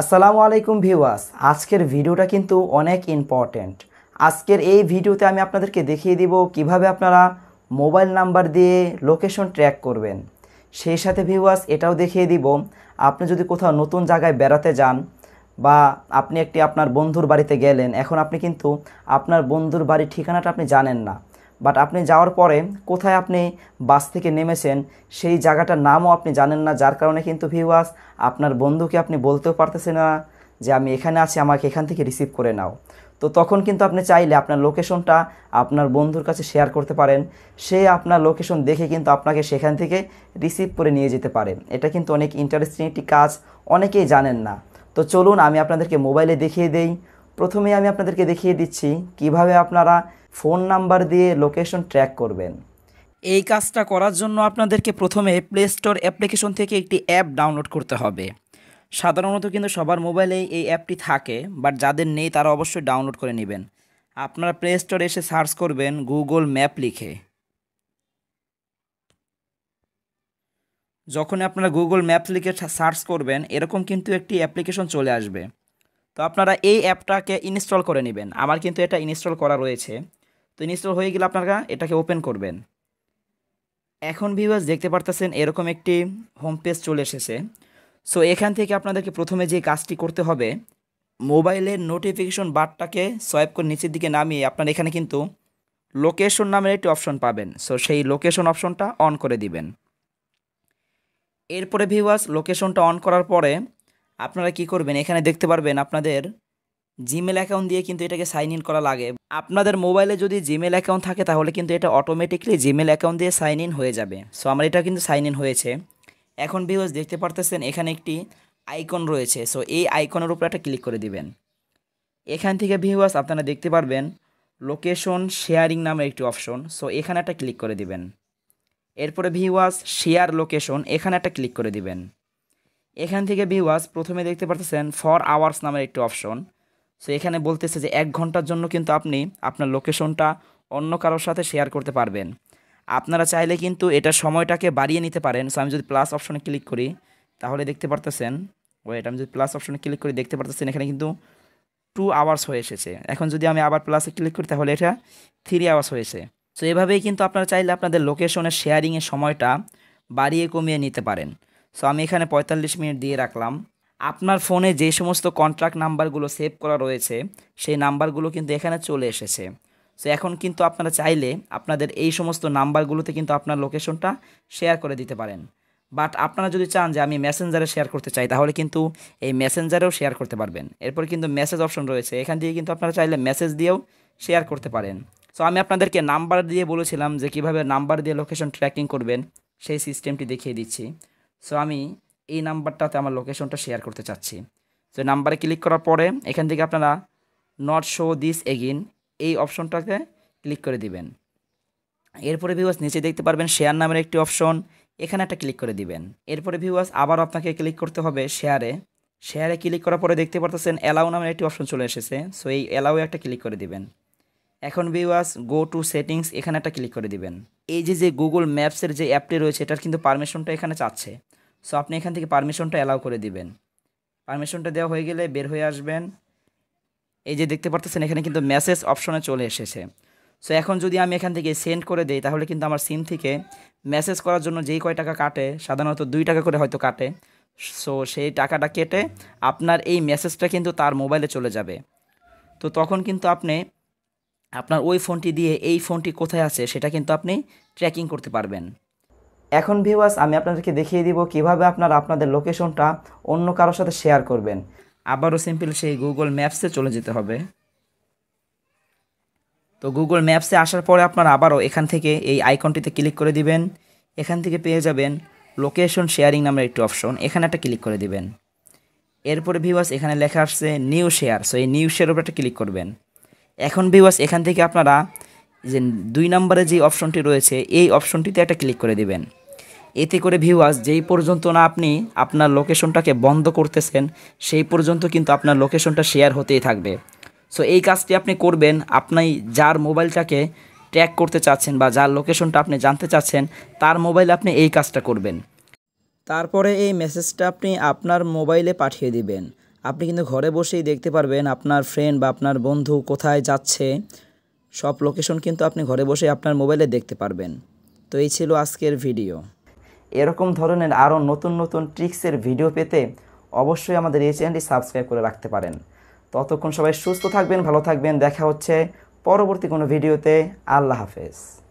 আসসালামু আলাইকুম ভিউয়ার্স, আজকের ভিডিওটা কিন্তু অনেক ইম্পর্ট্যান্ট। আজকের এই ভিডিওতে আমি আপনাদেরকে দেখিয়ে দিব কিভাবে আপনারা মোবাইল নাম্বার দিয়ে লোকেশন ট্র্যাক করবেন। সেই সাথে ভিউয়ার্স এটাও দেখিয়ে দিব আপনি যদি কোথাও নতুন জায়গায় বেড়াতে যান বা আপনি আপনার বন্ধুর বাড়িতে গেলেন, এখন আপনি কিন্তু আপনার বন্ধুর বাড়ির ঠিকানাটা আপনি জানেন না, বাট আপনি যাওয়ার পরে কোথায় আপনি বাস থেকে নেমেছেন সেই জায়গাটার নামও আপনি জানেন না, যার কারণে কিন্তু ভিউয়ার্স আপনার বন্ধুকে আপনি বলতেও পারতেছেন না যে আমি এখানে আছি, আমাকে এখান থেকে রিসিভ করে নাও। তো তখন কিন্তু আপনি চাইলে আপনার লোকেশনটা আপনার বন্ধুর কাছে শেয়ার করতে পারেন। সে আপনার লোকেশন দেখে কিন্তু আপনাকে সেখান থেকে রিসিভ করে নিয়ে যেতে পারে। এটা কিন্তু অনেক ইন্টারেস্টিং একটি কাজ, অনেকেই জানেন না। তো চলুন আমি আপনাদেরকে মোবাইলে দেখিয়ে দেই। প্রথমে আমি আপনাদেরকে দেখিয়ে দিচ্ছি কিভাবে আপনারা ফোন নাম্বার দিয়ে লোকেশন ট্র্যাক করবেন। এই কাজটা করার জন্য আপনাদেরকে প্রথমে প্লে স্টোর অ্যাপ্লিকেশন থেকে একটি অ্যাপ ডাউনলোড করতে হবে। সাধারণত কিন্তু সবার মোবাইলেই এই অ্যাপটি থাকে, বাট যাদের নেই তারা অবশ্যই ডাউনলোড করে নেবেন। আপনারা প্লে স্টোরে এসে সার্চ করবেন গুগল ম্যাপ লিখে। যখন আপনারা গুগল ম্যাপ লিখে সার্চ করবেন এরকম কিন্তু একটি অ্যাপ্লিকেশন চলে আসবে। তো আপনারা এই অ্যাপটাকে ইনস্টল করে নেবেন। আমার কিন্তু এটা ইনস্টল করা রয়েছে। তো ইনস্টল হয়ে গেলে আপনারা এটাকে ওপেন করবেন। এখন ভিউয়ার্স দেখতে পারতেছেন এরকম একটি হোম পেজ চলে এসেছে। সো এখান থেকে আপনাদেরকে প্রথমে যে কাজটি করতে হবে, মোবাইলের নোটিফিকেশন বারটাকে সোয়াইপ করে নিচের দিকে নামিয়ে আপনারা এখানে কিন্তু লোকেশন নামের একটি অপশন পাবেন। সো সেই লোকেশন অপশনটা অন করে দিবেন। এরপরে ভিউয়ার্স লোকেশনটা অন করার পরে আপনারা কি করবেন, এখানে দেখতে পারবেন আপনাদের জিমেল অ্যাকাউন্ট দিয়ে কিন্তু এটাকে সাইন ইন করা লাগে। আপনাদের মোবাইলে যদি জিমেল অ্যাকাউন্ট থাকে তাহলে কিন্তু এটা অটোমেটিকলি জিমেল অ্যাকাউন্ট দিয়ে সাইন ইন হয়ে যাবে। সো আমার এটা কিন্তু সাইন ইন হয়েছে। এখন ভিউয়ার্স দেখতে পারতেছেন এখানে একটি আইকন রয়েছে। সো এই আইকনের উপর একটা ক্লিক করে দিবেন। এখান থেকে ভিউয়ার্স আপনারা দেখতে পারবেন লোকেশন শেয়ারিং নামের একটি অপশন। সো এখানে একটা ক্লিক করে দিবেন। এরপরে ভিউয়ার্স শেয়ার লোকেশন, এখানে একটা ক্লিক করে দিবেন। এখান থেকে ভিউয়ার্স প্রথমে দেখতে পারতেছেন ফর আওয়ার্স নামের একটি অপশন। সো এখানে বলতেছে যে 1 ঘন্টার জন্য কিন্তু আপনি আপনার লোকেশনটা অন্য কারোর সাথে শেয়ার করতে পারবেন। আপনারা চাইলে কিন্তু এটা সময়টাকে বাড়িয়ে নিতে পারেন। সো আমি যদি প্লাস অপশনে ক্লিক করি তাহলে দেখতে পারতেছেন, ওয়েট, আমি যদি প্লাস অপশনে ক্লিক করি দেখতে পারতেছেন এখানে কিন্তু 2 আওয়ার্স হয়ে এসেছে। এখন যদি আমি আবার প্লাসে ক্লিক করি তাহলে এটা 3 আওয়ার্স হয়েছে। সো এভাবেই কিন্তু আপনারা চাইলে আপনাদের লোকেশনের শেয়ারিংয়ের সময়টা বাড়িয়ে কমিয়ে নিতে পারেন। সো আমি এখানে 45 মিনিট দিয়ে রাখলাম। আপনার ফোনে যে সমস্ত কন্ট্যাক্ট নাম্বারগুলো সেভ করা রয়েছে সেই নাম্বারগুলো কিন্তু এখানে চলে এসেছে। সো এখন কিন্তু আপনারা চাইলে আপনাদের এই সমস্ত নাম্বারগুলোতে কিন্তু আপনার লোকেশনটা শেয়ার করে দিতে পারেন। বাট আপনারা যদি চান যে আমি মেসেঞ্জারে শেয়ার করতে চাই তাহলে কিন্তু এই মেসেঞ্জারেও শেয়ার করতে পারবেন। এরপর কিন্তু মেসেজ অপশন রয়েছে, এখান থেকে কিন্তু আপনারা চাইলে মেসেজ দিয়েও শেয়ার করতে পারেন। সো আমি আপনাদেরকে নাম্বার দিয়ে বলেছিলাম যে কীভাবে নাম্বার দিয়ে লোকেশন ট্র্যাকিং করবেন, সেই সিস্টেমটি দেখিয়ে দিচ্ছি। সো আমি এই নাম্বারটাতে আমার লোকেশনটা শেয়ার করতে চাচ্ছি। সো নাম্বারে ক্লিক করার পরে এখান থেকে আপনারা নট শো দিস এগেইন এই অপশনটাকে ক্লিক করে দিবেন। এরপরে ভিউয়ার্স নিচে দেখতে পারবেন শেয়ার নামের একটি অপশন, এখানে একটা ক্লিক করে দিবেন। এরপরে ভিউয়ার্স আবার আপনাকে ক্লিক করতে হবে শেয়ারে ক্লিক করার পরে দেখতে পারতেছেন অ্যালাউ নামের একটি অপশন চলে এসেছে। সো এই অ্যালাউ একটা ক্লিক করে দিবেন। এখন ভিউয়ার্স গো টু সেটিংস, এখানে একটা ক্লিক করে দিবেন। এই যে গুগল ম্যাপসের যে অ্যাপটি রয়েছে এটার কিন্তু পারমিশনটা এখানে চাচ্ছে। সো আপনি এখান থেকে পারমিশনটা অ্যালাউ করে দিবেন। পারমিশনটা দেওয়া হয়ে গেলে বের হয়ে আসবেন। এই যে দেখতে পারতেছেন এখানে কিন্তু মেসেজ অপশনে চলে এসেছে। সো এখন যদি আমি এখান থেকে সেন্ড করে দেই তাহলে কিন্তু আমার সিম থেকে মেসেজ করার জন্য যেই কয় টাকা কাটে, সাধারণত 2 টাকা করে হয়তো কাটে। সো সেই টাকাটা কেটে আপনার এই মেসেজটা কিন্তু তার মোবাইলে চলে যাবে। তো তখন কিন্তু আপনি আপনার ওই ফোনটি দিয়ে এই ফোনটি কোথায় আছে সেটা কিন্তু আপনি ট্র্যাকিং করতে পারবেন। এখন ভিউয়ার্স আমি আপনাদেরকে দেখিয়ে দিব কিভাবে আপনারা আপনাদের লোকেশনটা অন্য কারোর সাথে শেয়ার করবেন। আবারও সিম্পল সেই গুগল ম্যাপসে চলে যেতে হবে। তো গুগল ম্যাপসে আসার পরে আপনারা আবারও এখান থেকে এই আইকনটিতে ক্লিক করে দিবেন। এখান থেকে পেয়ে যাবেন লোকেশন শেয়ারিং নামের একটি অপশন, এখানে একটা ক্লিক করে দিবেন। এরপরে ভিউয়ার্স এখানে লেখা আসছে নিউ শেয়ার। সো এই নিউ শেয়ার উপর একটা ক্লিক করবেন। এখন ভিউয়ার্স এখান থেকে আপনারা যে 2 নম্বরে যে অপশনটি রয়েছে এই অপশনটিতে একটা ক্লিক করে দিবেন। এতে করে ভিউয়ার্স যেই পর্যন্ত না আপনি আপনার লোকেশনটাকে বন্ধ করতেছেন সেই পর্যন্ত কিন্তু আপনার লোকেশনটা শেয়ার হতেই থাকবে। সো এই কাজটি আপনি করবেন আপনি যার মোবাইলটাকে ট্র্যাক করতে চাচ্ছেন বা যার লোকেশনটা আপনি জানতে চাচ্ছেন তার মোবাইলে আপনি এই কাজটা করবেন। তারপরে এই মেসেজটা আপনি আপনার মোবাইলে পাঠিয়ে দিবেন। আপনি কিন্তু ঘরে বসেই দেখতে পারবেন আপনার ফ্রেন্ড বা আপনার বন্ধু কোথায় যাচ্ছে, সব লোকেশন কিন্তু আপনি ঘরে বসে আপনার মোবাইলে দেখতে পারবেন। তো এই ছিল আজকের ভিডিও। এরকম ধরনের আরও নতুন নতুন ট্রিক্সের ভিডিও পেতে অবশ্যই আমাদের এই চ্যানেলটি সাবস্ক্রাইব করে রাখতে পারেন। ততক্ষণ সবাই সুস্থ থাকবেন, ভালো থাকবেন। দেখা হচ্ছে পরবর্তী কোনো ভিডিওতে। আল্লাহ হাফেজ।